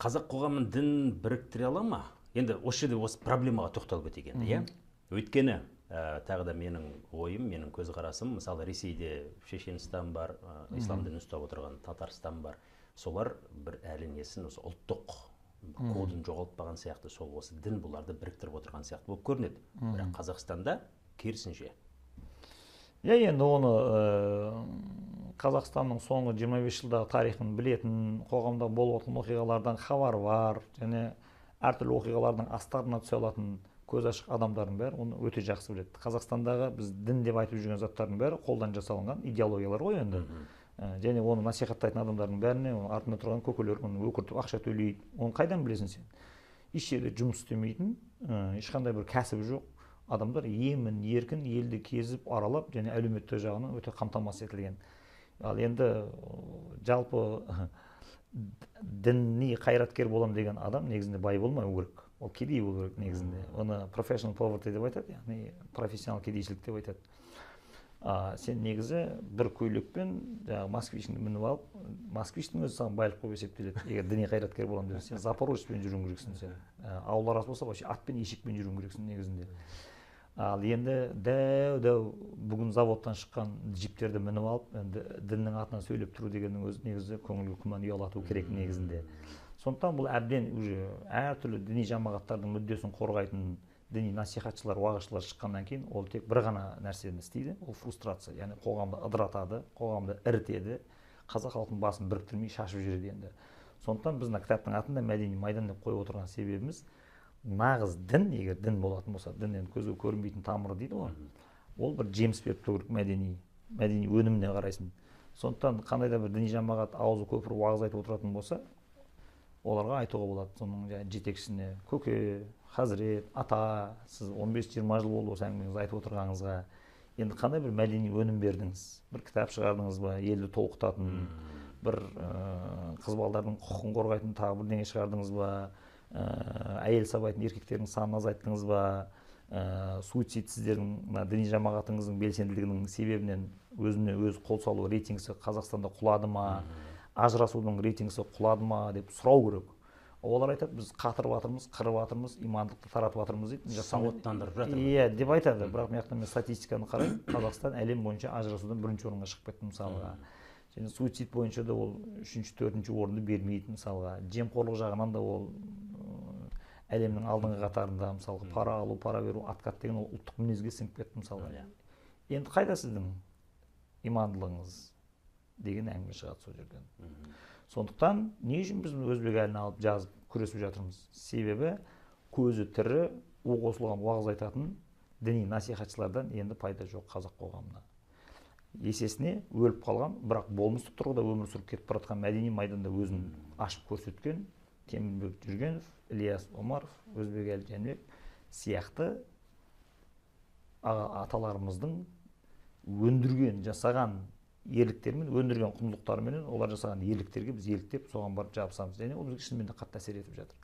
қазақ қоғамын дін біріктіре ала ма? Енді осы жерде осы проблемаға тоқталып кетейік енді, иә? Өйткені тағы да менің ойым, менің көзқарасым, мысалы Ресейде Шешенстан бар, ислам дінін ұстап отырған Татарстан бар. Солар бір әлі несін, осы ұлттық кодын жоғалтпаған сияқты, сол осы дін бұларды біріктіріп отырған сияқты болып көрінеді. Бірақ Қазақстанда керісінше. Иә, енді оны Қазақстанның соңғы 25 жылдағы тарихын білетін, қоғамда болып жатқан оқиғалардан хабар бар, және әртүрлі оқиғалардың астарына түсе алатын көз ашық адамдардың бәрі оны өте жақсы біледі. Қазақстандағы біз дін деп айтып жүрген заттардың бәрі қолдан жасалынған идеологиялар ғой енді. Және оны насихаттайтын адамдардың бәріне артында тұрған көкелер оны өкіртіп ақша төлейді. Оны қайдан білесің сен? Еш жерде жұмыс істемейтін, ешқандай бір кәсібі жоқ адамдар емін еркін елді кезіп аралап және әлеуметтік жағынан өте қамтамасыз етілген. Ал енді жалпы діни қайраткер болам деген адам негізінде бай болмау керек. Ол кедей болу керек негізінде. Оны professional poverty деп айтады, яғни профессионал кедейшілік деп айтады. Сен негізі бір көйлекпен москвичті мініп алып, москвичтің өзі саған байлық болып есептеледі. Егер діни қайраткер болам десе, сен запорожецпен жүруің керексің сен. Ауыл арасы болса, вообще атпен ешекпен жүруің керексің негізінде. Ал енді дәу бүгін заводтан шыққан джиптерді мініп алып, діннің атынан сөйлеп тұру дегеннің өзі негізі көңілге күмән ұялату керек негізінде. Сондықтан бұл әбден уже әртүрлі діни жамағаттардың мүддесін қорғайтын діни насихатшылар, уағызшылар шыққаннан кейін ол тек бір ғана нәрсені істейді, ол фрустрация, яғни қоғамды ыдыратады, қоғамды ірітеді, қазақ халқының басын біріктірмей шашып жүреді енді. Сондықтан біз мына кітаптың атын да мәдени майдан деп қойып отырған себебіміз, нағыз дін, егер дін болатын болса, діннен көзге көрінбейтін тамыры дейді ғой, ол бір жеміс беріп тұру керек мәдени өніміне қарайсың. Сондықтан қандай да бір діни жамағат аузы көпір уағыз айтып отыратын болса, оларға айтуға болады, соның жетекшісіне, көке, хазірет, ата, сіз 15-20 жыл болды осы әңгімеңізді айтып отырғаныңызға, енді қандай бір мәдени өнім бердіңіз, бір кітап шығардыңыз ба, елді толқытатын, бір қыз балалардың құқығын қорғайтын тағы бірдеңе шығардыңыз ба, әйел сабайтын еркектердің санын азайттыңыз ба, суицид сіздердің діни жамағатыңыздың белсенділігінің себебінен өзіне өз қол салу рейтингісі Қазақстанда құлады ма, ажырасудың рейтингісі құлады ма деп сұрау керек. Олар айтады, біз қатырып жатырмыз, қырып жатырмыз, имандылықты таратып жатырмыз дейді. Сауаттандырып жатыр. Иә, деп айтады. Бірақ мен статистиканы қараймын, Қазақстан әлем бойынша ажырасудан бірінші орынға шығып кетті мысалға. Және суицид бойынша да ол 3-4 орынды бермейді мысалға. Жемқорлық жағынан да ол әлемнің алдыңғы қатарында, мысалға пара алу, пара беру, откат деген ол ұлттық мінезге сіңіп кетті мысалға. Енді қайда сіздің имандылығыңыз деген әңгіме шығады сол жерден. Сондықтан не үшін біз өзбек әлін алып жазып күресіп жатырмыз? Себебі көзі тірі, у қосылған уағыз айтатын діни насихатшылардан енді пайда жоқ қазақ қоғамына. Есесіне өліп қалған, бірақ болмыстық тұрғыда өмір сүріп кетіп бара жатқан мәдени майданда өзін ашып көрсеткен Темірбек Жүргенов, Ильяс Омаров, Өзбекәлі Жәнібек сияқты аталарымыздың өндірген, жасаған ерліктермен, өндірген құндылықтарымен олар жасаған ерліктерге біз еліктеп соған барып жабысамыз. Және ол бізге шынымен де қатты әсер етіп жатыр.